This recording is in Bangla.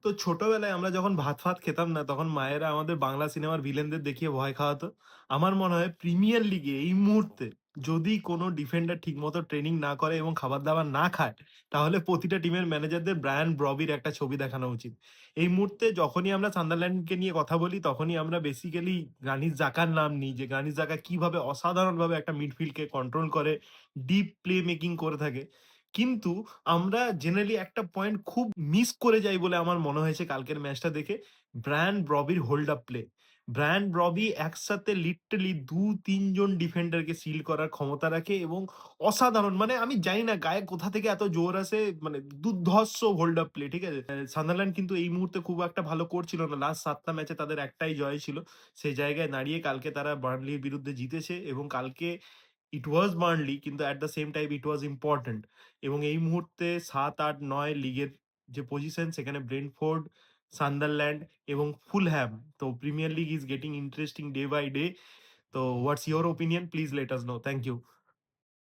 তো ছোটবেলায় আমরা যখন ভাত-ফাত খেতাম না, তখন মায়েরা আমাদের বাংলা সিনেমার ভিলেনদের দেখিয়ে ভয় খাওয়াতো। আমার মনে হয় প্রিমিয়ার লিগে এই মুহূর্তে যদি কোনো ডিফেন্ডার ঠিকমতো ট্রেনিং না করে এবং খাবার-দাবার না খায়, তাহলে প্রতিটা টিমের ম্যানেজারদের ব্রায়ান ব্রবির একটা ছবি দেখানো উচিত। এই মুহূর্তে যখনই আমরা সান্দারল্যান্ডকে নিয়ে কথা বলি, তখনই আমরা বেসিক্যালি গ্রানিট জাকার নাম নিই যে গ্রানিট জাকা কিভাবে অসাধারণভাবে একটা মিডফিল্ডকে কন্ট্রোল করে, ডিপ প্লে মেকিং করে থাকে। কিন্তু আমরা জেনারেলি একটা পয়েন্ট খুব মিস করে যাই বলে আমার মনে হয়েছে কালকের ম্যাচটা দেখে। ব্রায়ান ব্রবির hold up play. Brian Brobbey একসাথে লিটারালি ২-৩ জন ডিফেন্ডারকে সিল করার ক্ষমতা রাখে এবং অসাধারণ, মানে আমি জানি না গায়ে কোথা থেকে এত জোর আসে, মানে দুর্ধর্ষ হোল্ড আপ প্লে, ঠিক আছে? সান্দারল্যান্ড কিন্তু এই মুহূর্তে খুব একটা ভালো করছিল না। লাস্ট ৭ টা ম্যাচে তাদের একটাই জয় ছিল। সেই জায়গায় দাঁড়িয়ে কালকে তারা বার্নলির বিরুদ্ধে জিতেছে এবং কালকে ইট ওয়াজ বার্নলি, কিন্তু at the same time it was important. এবং এই মুহূর্তে ৭, ৮, ৯ লিগের যে পজিশন, সেখানে ব্রেন্টফোর্ড, সান্দারল্যান্ড এবং ফুলহ্যাম। তো premier league is getting interesting day by day. তো what's your opinion? Please let us know. Thank you.